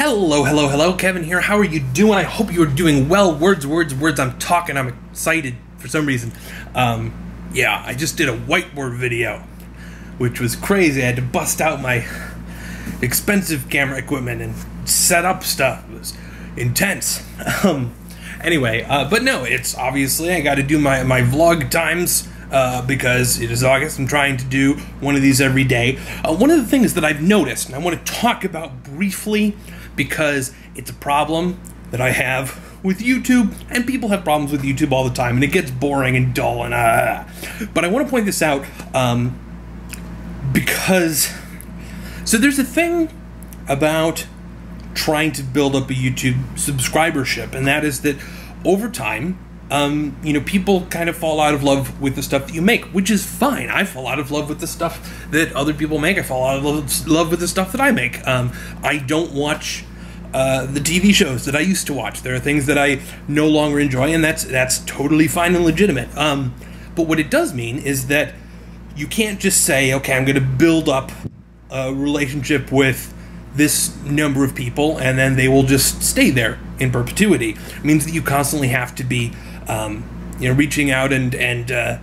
Hello, hello, hello, Kevin here. How are you doing? I hope you're doing well. Words, I'm talking. I'm excited for some reason. Yeah, I just did a whiteboard video, which was crazy. I had to bust out my expensive camera equipment and set up stuff. It was intense. Anyway, but no, it's obviously I got to do my vlog times. Because it is August, I'm trying to do one of these every day. One of the things that I've noticed, and I want to talk about briefly, because it's a problem that I have with YouTube, and people have problems with YouTube all the time, and it gets boring and dull, and but I want to point this out, because, so there's a thing about trying to build up a YouTube subscribership, and that is that over time, you know, people kind of fall out of love with the stuff that you make, which is fine. I fall out of love with the stuff that other people make. I fall out of love with the stuff that I make. I don't watch the TV shows that I used to watch. There are things that I no longer enjoy, and that's totally fine and legitimate. But what it does mean is that you can't just say, okay, I'm going to build up a relationship with this number of people, and then they will just stay there in perpetuity. It means that you constantly have to be you know, reaching out and that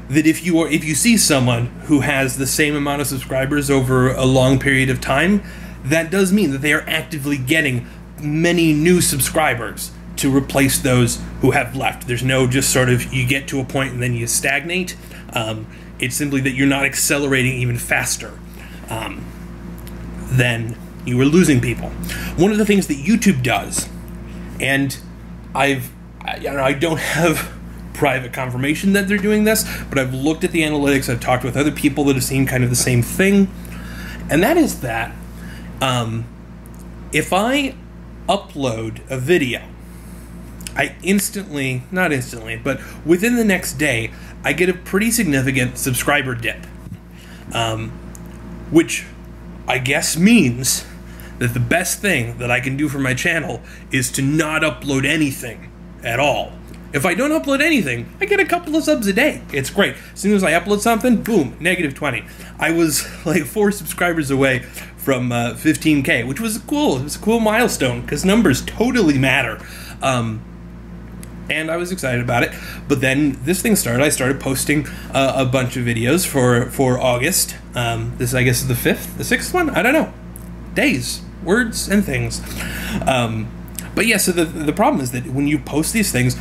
if you see someone who has the same amount of subscribers over a long period of time, that does mean that they are actively getting many new subscribers to replace those who have left. There's no just sort of you get to a point and then you stagnate. It's simply that you're not accelerating even faster than you are losing people. One of the things that YouTube does, and I don't have private confirmation that they're doing this, but I've looked at the analytics, I've talked with other people that have seen kind of the same thing, and that is that if I upload a video, I not instantly, but within the next day, I get a pretty significant subscriber dip, which I guess means that the best thing that I can do for my channel is to not upload anything at all. If I don't upload anything, I get a couple of subs a day. It's great. As soon as I upload something, boom, negative 20. I was like 4 subscribers away from 15K, which was cool. It was a cool milestone because numbers totally matter. And I was excited about it. But then this thing started. I started posting a bunch of videos for August. This, I guess, is the 5th, the 6th one? I don't know. Days, words, and things. But yeah, so the problem is that when you post these things,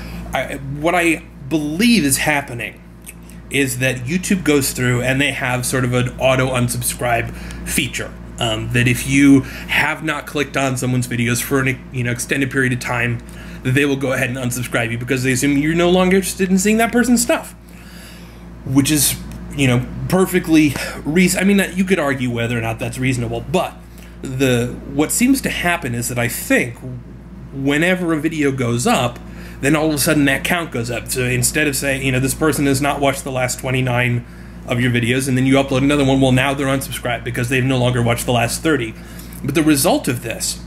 what I believe is happening is that YouTube goes through and they have sort of an auto unsubscribe feature. That if you have not clicked on someone's videos for an extended period of time, that they will go ahead and unsubscribe you because they assume you're no longer interested in seeing that person's stuff. Which is, you know, perfectly reasonable. I mean, you could argue whether or not that's reasonable, but what seems to happen is that I think whenever a video goes up, then all of a sudden that count goes up. So instead of saying, you know, this person has not watched the last 29 of your videos, and then you upload another one, well, now they're unsubscribed because they've no longer watched the last 30. But the result of this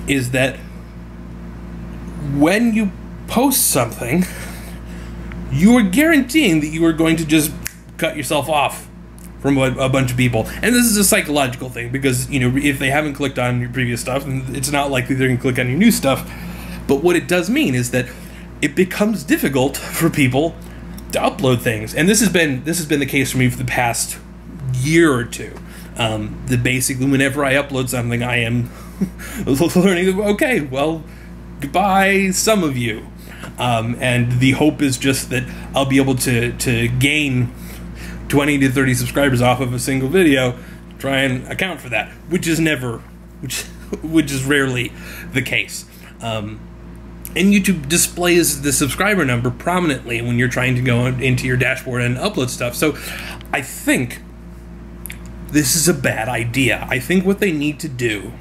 is that when you post something, you are guaranteeing that you are going to just cut yourself off from a bunch of people. And this is a psychological thing because, you know, if they haven't clicked on your previous stuff, it's not likely they're going to click on your new stuff. But what it does mean is that it becomes difficult for people to upload things. And this has been the case for me for the past year or two. That basically whenever I upload something, I am learning, okay, well, goodbye, some of you. And the hope is just that I'll be able to gain 20 to 30 subscribers off of a single video, try and account for that, which is rarely the case. And YouTube displays the subscriber number prominently when you're trying to go into your dashboard and upload stuff. So I think this is a bad idea. I think what they need to do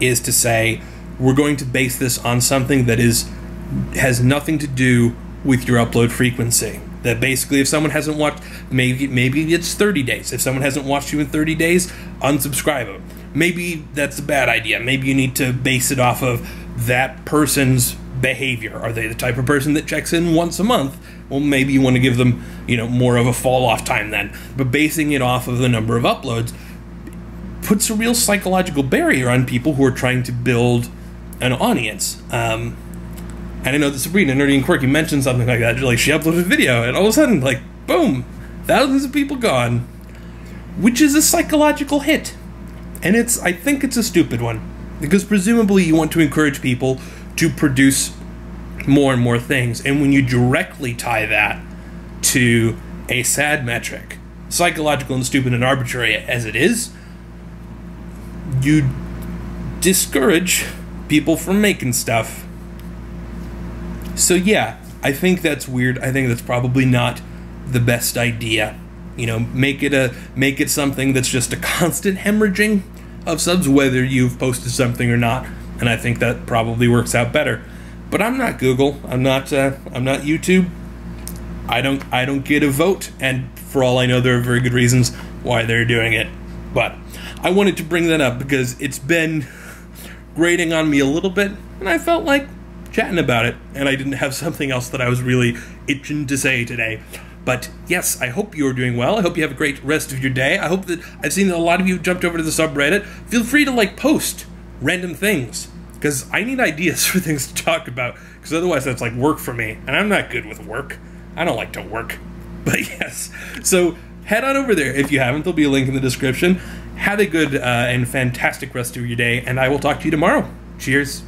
is to say, we're going to base this on something that has nothing to do with your upload frequency. That basically if someone hasn't watched, maybe it's 30 days. If someone hasn't watched you in 30 days, unsubscribe them. Maybe that's a bad idea. Maybe you need to base it off of that person's behavior. Are they the type of person that checks in once a month? Well, maybe you want to give them, you know, more of a fall off time then. But basing it off of the number of uploads puts a real psychological barrier on people who are trying to build an audience. And I know that Sabrina, Nerdy and Quirky, mentioned something like that. Like, she uploaded a video, and all of a sudden, like, boom, thousands of people gone, which is a psychological hit. And I think it's a stupid one, because presumably you want to encourage people to produce more and more things. And when you directly tie that to a sad metric, psychological and stupid and arbitrary as it is, you discourage people from making stuff. So yeah, I think that's weird. I think that's probably not the best idea. You know, make it something that's just a constant hemorrhaging of subs, whether you've posted something or not. And I think that probably works out better. But I'm not Google. I'm not YouTube. I don't get a vote, and for all I know, there are very good reasons why they're doing it. But I wanted to bring that up because it's been grating on me a little bit, and I felt like chatting about it, and I didn't have something else that I was really itching to say today. But yes, I hope you're doing well. I hope you have a great rest of your day. I hope that I've seen that a lot of you jumped over to the subreddit. Feel free to, like, post random things, because I need ideas for things to talk about, because otherwise that's like work for me, and I'm not good with work. I don't like to work. But yes, so head on over there if you haven't. There'll be a link in the description. Have a good and fantastic rest of your day, and I will talk to you tomorrow. Cheers.